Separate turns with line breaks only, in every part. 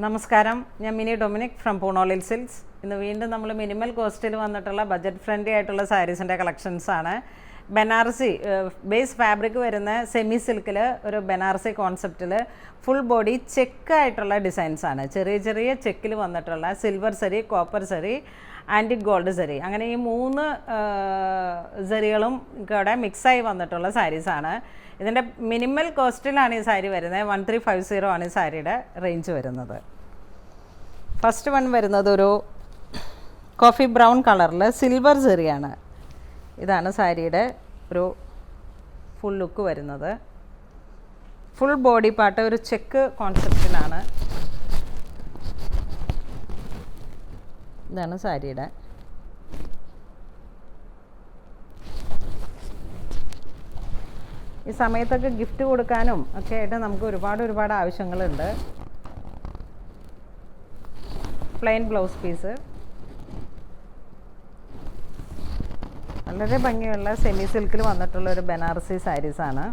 നമസ്കാരം, ഞാൻ mini Dominic from പൂണോളിൽ silks. ഇന്ന് വീണ്ടും നമ്മൾ മിനിമൽ കോസ്റ്റിൽ വന്നിട്ടുള്ള ബഡ്ജറ്റ് ഫ്രണ്ട്ലി ആയിട്ടുള്ള സാരീസിൻ്റെ കളക്ഷൻസാണ്. ബനാറസി ബേസ് ഫാബ്രിക് വരുന്ന സെമി സിൽക്കിൽ ഒരു ബനാറസി കോൺസെപ്റ്റിൽ ഫുൾ ബോഡി ചെക്കായിട്ടുള്ള ഡിസൈൻസാണ്. ചെറിയ ചെറിയ ചെക്കിൽ വന്നിട്ടുള്ള സിൽവർ സരി, കോപ്പർ സരി, ആൻറ്റിക് ഗോൾഡ് സരി, അങ്ങനെ ഈ മൂന്ന് സരികളും കൂടെ മിക്സായി വന്നിട്ടുള്ള സാരീസാണ്. ഇതിൻ്റെ മിനിമൽ കോസ്റ്റിലാണ് ഈ സാരി വരുന്നത്. 1350 ആണ് ഈ സാരിയുടെ റേഞ്ച് വരുന്നത്. ഫസ്റ്റ് വൺ വരുന്നത് ഒരു കോഫി ബ്രൗൺ കളറിൽ സിൽവർ സെറിയാണ്. ഇതാണ് സാരിയുടെ ഒരു ഫുൾ ലുക്ക് വരുന്നത്. ഫുൾ ബോഡി പാർട്ട് ഒരു ചെക്ക് കോൺസെപ്റ്റിലാണ്. ഇതാണ് സാരിയുടെ. ഈ സമയത്തൊക്കെ ഗിഫ്റ്റ് കൊടുക്കാനും ഒക്കെ ആയിട്ട് നമുക്ക് ഒരുപാട് ആവശ്യങ്ങളുണ്ട്. പ്ലെയിൻ ബ്ലൗസ് പീസ്, വളരെ ഭംഗിയുള്ള സെമി സിൽക്കിൽ വന്നിട്ടുള്ള ഒരു ബനാറസി സാരീസാണ്.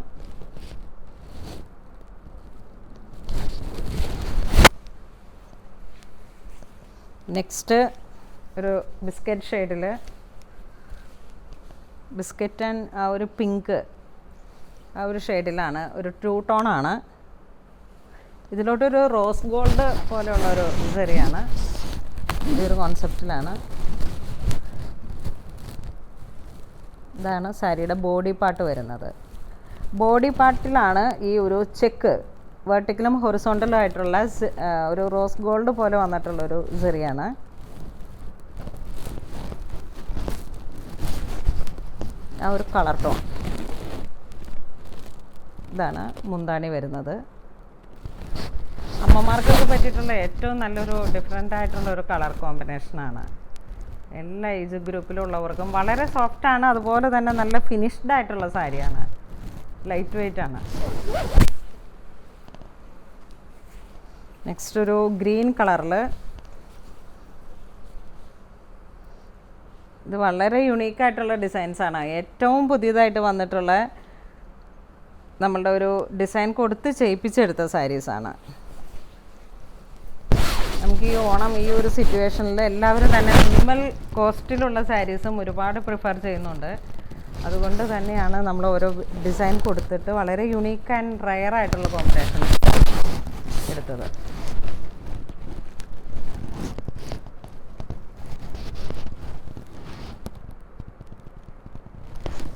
നെക്സ്റ്റ് ഒരു ബിസ്ക്കറ്റ് ഷെയ്ഡിൽ ബിസ്ക്കറ്റ് ആൻഡ് ആ ഒരു പിങ്ക് ആ ഒരു ഷെയ്ഡിലാണ്, ഒരു 2 ടോണാണ്. ഇതിലോട്ടൊരു റോസ് ഗോൾഡ് പോലെയുള്ള ഒരു സെറിയാണ്. ഈ ഒരു കോൺസെപ്റ്റിലാണ്. ഇതാണ് സാരിയുടെ ബോഡി പാർട്ട് വരുന്നത്. ബോഡി പാർട്ടിലാണ് ഈ ഒരു ചെക്ക് വെർട്ടിക്കലും ഹൊറിസോണ്ടലും ആയിട്ടുള്ള ഒരു റോസ് ഗോൾഡ് പോലെ വന്നിട്ടുള്ളൊരു സെറിയാണ്. ആ ഒരു കളർ ടോൺ. ഇതാണ് മുന്താണി വരുന്നത്. അമ്മമാർക്കൊക്കെ പറ്റിയിട്ടുള്ള ഏറ്റവും നല്ലൊരു ഡിഫറെൻ്റ് ആയിട്ടുള്ള ഒരു കളർ കോമ്പിനേഷനാണ്. എല്ലാ ഏജ് ഗ്രൂപ്പിലുള്ളവർക്കും വളരെ സോഫ്റ്റാണ്, അതുപോലെ തന്നെ നല്ല ഫിനിഷ്ഡ് ആയിട്ടുള്ള സാരിയാണ്. ലൈറ്റ് വെയ്റ്റ് ആണ്. നെക്സ്റ്റ് ഒരു ഗ്രീൻ കളറിൽ, ഇത് വളരെ യുണീക്കായിട്ടുള്ള ഡിസൈൻസാണ്. ഏറ്റവും പുതിയതായിട്ട് വന്നിട്ടുള്ള നമ്മളുടെ ഒരു ഡിസൈൻ കൊടുത്ത് ചെയ്യിപ്പിച്ചെടുത്ത സാരീസാണ്. നമുക്ക് ഈ ഓണം ഈ ഒരു സിറ്റുവേഷനിൽ എല്ലാവരും തന്നെ മിനിമൽ കോസ്റ്റിലുള്ള സാരീസും ഒരുപാട് പ്രിഫർ ചെയ്യുന്നുണ്ട്. അതുകൊണ്ട് തന്നെയാണ് നമ്മൾ ഓരോ ഡിസൈൻ കൊടുത്തിട്ട് വളരെ യുണീക്ക് ആൻഡ് റയർ ആയിട്ടുള്ള കോമ്പിനേഷൻ എടുത്തത്.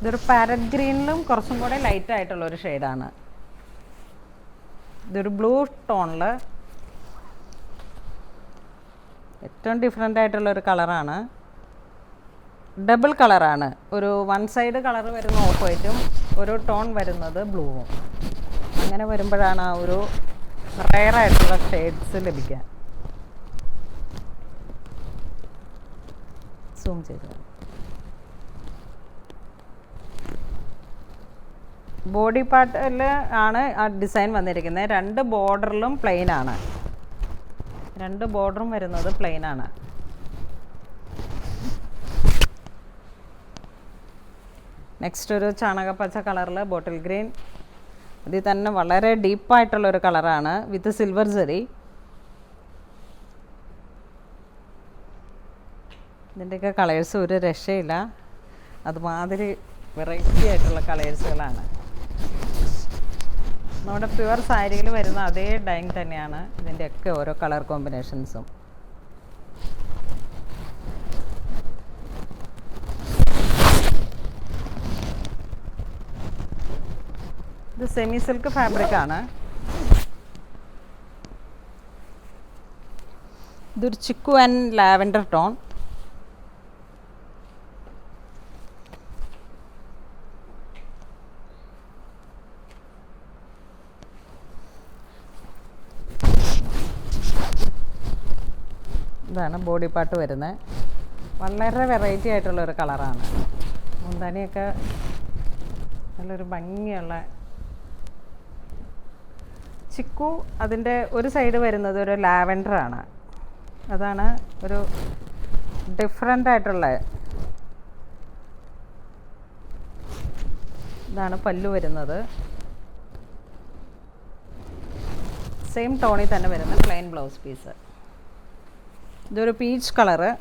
ഇതൊരു പാരറ്റ് ഗ്രീനിലും കുറച്ചും കൂടെ ലൈറ്റ് ആയിട്ടുള്ളൊരു ഷെയ്ഡാണ്. ഇതൊരു ബ്ലൂ ടോണിൽ ഏറ്റവും ഡിഫറെൻ്റ് ആയിട്ടുള്ളൊരു കളറാണ്. ഡബിൾ കളറാണ്. ഒരു വൺ സൈഡ് കളർ വരുന്ന ഓഫ് വൈറ്റും ഒരു ടോൺ വരുന്നത് ബ്ലൂവും. അങ്ങനെ വരുമ്പോഴാണ് ആ ഒരു റയറായിട്ടുള്ള ഷെയ്ഡ്സ് ലഭിക്കുക. സൂം ചെയ്ത് ബോഡി പാർട്ടിൽ ആണ് ആ ഡിസൈൻ വന്നിരിക്കുന്നത്. 2 ബോർഡറിലും പ്ലെയിൻ ആണ്. 2 ബോർഡറും വരുന്നത് പ്ലെയിൻ ആണ്. നെക്സ്റ്റ് ഒരു ചാണകപ്പച്ച കളറിൽ ബോട്ടിൽ ഗ്രീൻ. ഇതിൽ തന്നെ വളരെ ഡീപ്പായിട്ടുള്ളൊരു കളറാണ് വിത്ത് സിൽവർ സെറി. ഇതിൻ്റെയൊക്കെ കളേഴ്സ് ഒരു രക്ഷയില്ല. അതുമാതിരി വെറൈറ്റി ആയിട്ടുള്ള കളേഴ്സുകളാണ്. നമ്മുടെ പ്യുവർ സാരിയിൽ വരുന്ന അതേ ഡൈങ് തന്നെയാണ് ഇതിൻ്റെയൊക്കെ ഓരോ കളർ കോമ്പിനേഷൻസും. ഇത് സെമി സിൽക്ക് ഫാബ്രിക്കാണ്. ഇതൊരു ചിക്കു ആൻഡ് ലാവൻഡർ ടോൺ. ഇതാണ് ബോഡി പാർട്ട് വരുന്നത്. വളരെ വെറൈറ്റി ആയിട്ടുള്ളൊരു കളറാണ്. മുന്താനിയൊക്കെ നല്ലൊരു ഭംഗിയുള്ള ചിക്കു. അതിൻ്റെ ഒരു സൈഡ് വരുന്നത് ഒരു ലാവൻഡറാണ്. അതാണ് ഒരു ഡിഫറെൻ്റ് ആയിട്ടുള്ള. ഇതാണ് പല്ലു വരുന്നത്. സെയിം ടോണിൽ തന്നെ വരുന്ന പ്ലെയിൻ ബ്ലൗസ് പീസ്. ഇതൊരു peach colour.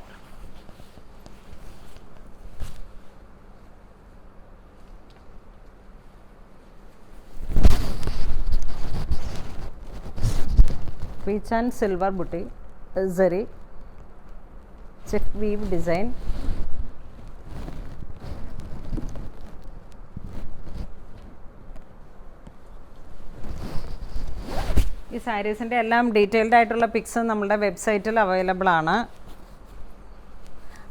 Peach and silver buti സരി ചെക്ക് വീവ് ഡിസൈൻ. ഈ സാരീസിൻ്റെ എല്ലാം ഡീറ്റെയിൽഡ് ആയിട്ടുള്ള പിക്സ് നമ്മുടെ വെബ്സൈറ്റിൽ അവൈലബിൾ ആണ്.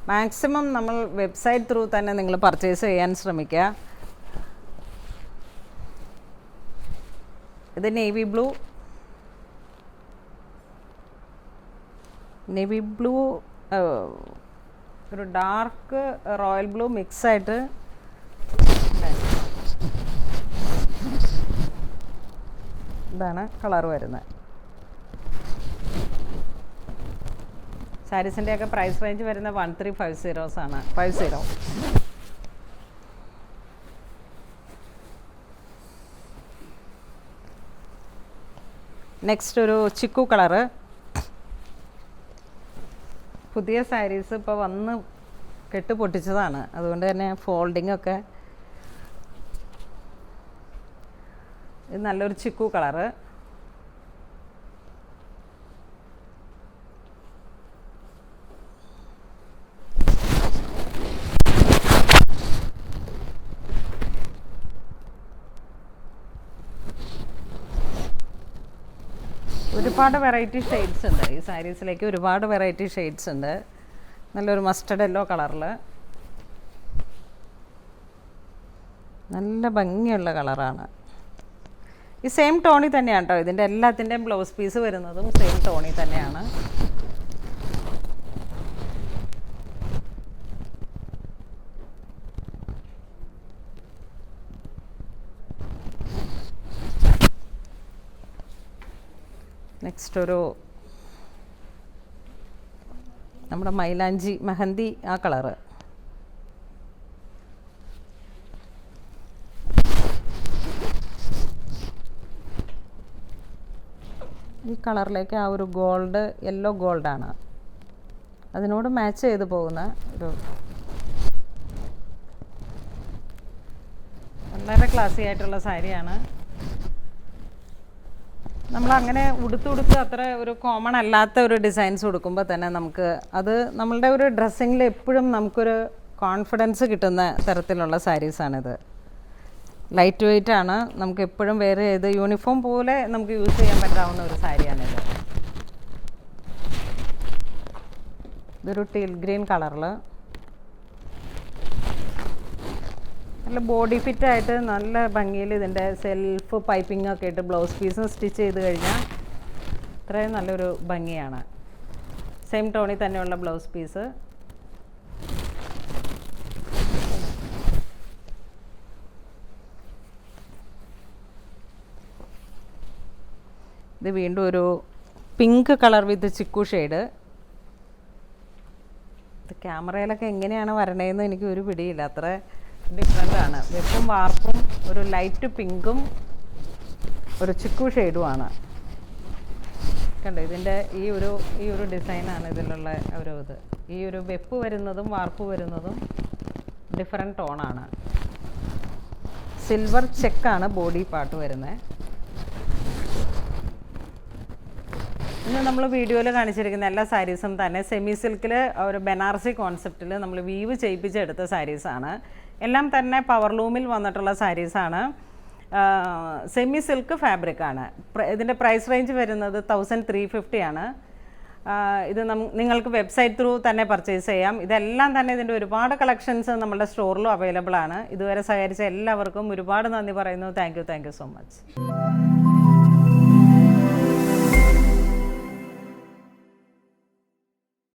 മാക്സിമം നമ്മൾ വെബ്സൈറ്റ് ത്രൂ തന്നെ നിങ്ങൾ പർച്ചേസ് ചെയ്യാൻ ശ്രമിക്കുക. ഇത് നേവി ബ്ലൂ ഒരു ഡാർക്ക് റോയൽ ബ്ലൂ മിക്സായിട്ട് ഇതാണ് കളർ വരുന്നത്. സാരീസിൻ്റെയൊക്കെ പ്രൈസ് റേഞ്ച് വരുന്നത് 1350 ആണ്. 50. നെക്സ്റ്റ് ഒരു ചിക്കു കളറ്. പുതിയ സാരീസ് ഇപ്പോൾ വന്ന് കെട്ട് പൊട്ടിച്ചതാണ്, അതുകൊണ്ട് തന്നെ ഫോൾഡിംഗ് ഒക്കെ. ഇത് നല്ലൊരു ചിക്കു കളറ്. ഒരുപാട് വെറൈറ്റി ഷെയ്ഡ്സ് ഉണ്ട് ഈ സാരീസിലേക്ക്. ഒരുപാട് വെറൈറ്റി ഷെയ്ഡ്സ് ഉണ്ട്. നല്ലൊരു മസ്റ്റർഡ് യെല്ലോ കളറിൽ നല്ല ഭംഗിയുള്ള കളറാണ്. ഈ സെയിം ടോണിൽ തന്നെയാണ് കേട്ടോ ഇതിൻ്റെ എല്ലാത്തിൻ്റെയും ബ്ലൗസ് പീസ് വരുന്നതും സെയിം ടോണിൽ തന്നെയാണ്. നെക്സ്റ്റ് ഒരു നമ്മുടെ മൈലാഞ്ചി മെഹന്തി ആ കളറ്. ഈ കളറിലേക്ക് ആ ഒരു ഗോൾഡ്, യെല്ലോ ഗോൾഡാണ് അതിനോട് മാച്ച് ചെയ്ത് പോകുന്ന ഒരു വളരെ ക്ലാസി ആയിട്ടുള്ള സാരിയാണ്. നമ്മളങ്ങനെ ഉടുത്ത് അത്ര ഒരു കോമൺ അല്ലാത്ത ഒരു ഡിസൈൻസ് കൊടുക്കുമ്പോൾ തന്നെ നമുക്ക് അത് നമ്മളുടെ ഒരു ഡ്രസ്സിങ്ങിൽ എപ്പോഴും നമുക്കൊരു കോൺഫിഡൻസ് കിട്ടുന്ന തരത്തിലുള്ള സാരീസാണിത്. ലൈറ്റ് വെയ്റ്റ് ആണ്, നമുക്ക് എപ്പോഴും വേറെ ചെയ്ത് യൂണിഫോം പോലെ നമുക്ക് യൂസ് ചെയ്യാൻ പറ്റാവുന്ന ഒരു സാരിയാണിത്. ഇതൊരു ടീൽ ഗ്രീൻ കളറിൽ നല്ല ബോഡി ഫിറ്റായിട്ട് നല്ല ഭംഗിയിൽ ഇതിൻ്റെ സെൽഫ് പൈപ്പിംഗ് ഒക്കെ ഇട്ട് ബ്ലൗസ് പീസും സ്റ്റിച്ച് ചെയ്ത് കഴിഞ്ഞാൽ ഇത്രയും നല്ലൊരു ഭംഗിയാണ്. സെയിം ടോണിൽ തന്നെയുള്ള ബ്ലൗസ് പീസ്. ഇത് വീണ്ടും ഒരു pink colour with chikoo shade. ഇത് ക്യാമറയിലൊക്കെ എങ്ങനെയാണ് വരണേന്ന് എനിക്ക് ഒരു പിടിയില്ല, അത്ര ഡിഫറെൻ്റാണ്. വെപ്പും വാർപ്പും ഒരു ലൈറ്റ് പിങ്കും ഒരു ചിക്കു ഷെയ്ഡുമാണ്. കണ്ടോ ഇതിൻ്റെ ഈ ഒരു ഡിസൈനാണ് ഇതിലുള്ള ഒരു ഇത്. ഈ ഒരു വെപ്പ് വരുന്നതും വാർപ്പ് വരുന്നതും ഡിഫറെൻറ്റ് ടോണാണ്. സിൽവർ ചെക്കാണ് ബോഡി പാർട്ട് വരുന്നത്. ഇന്ന് നമ്മൾ വീഡിയോയിൽ കാണിച്ചിരിക്കുന്ന എല്ലാ സാരീസും തന്നെ സെമി സിൽക്കിൽ ഒരു ബനാറസി കോൺസെപ്റ്റിൽ നമ്മൾ വീവ് ചെയ്യിപ്പിച്ചെടുത്ത സാരീസാണ്. എല്ലാം തന്നെ പവർ ലൂമിൽ വന്നിട്ടുള്ള സാരീസാണ്. Semi silk ഫാബ്രിക്കാണ്. ഇതിൻ്റെ പ്രൈസ് റേഞ്ച് വരുന്നത് 1350 ആണ്. ഇത് നിങ്ങൾക്ക് വെബ്സൈറ്റ് ത്രൂ തന്നെ പർച്ചേസ് ചെയ്യാം. ഇതെല്ലാം തന്നെ ഇതിൻ്റെ ഒരുപാട് കളക്ഷൻസ് നമ്മുടെ സ്റ്റോറിലും അവൈലബിൾ ആണ്. ഇതുവരെ സഹകരിച്ച എല്ലാവർക്കും ഒരുപാട് നന്ദി പറയുന്നു. Thank you so much.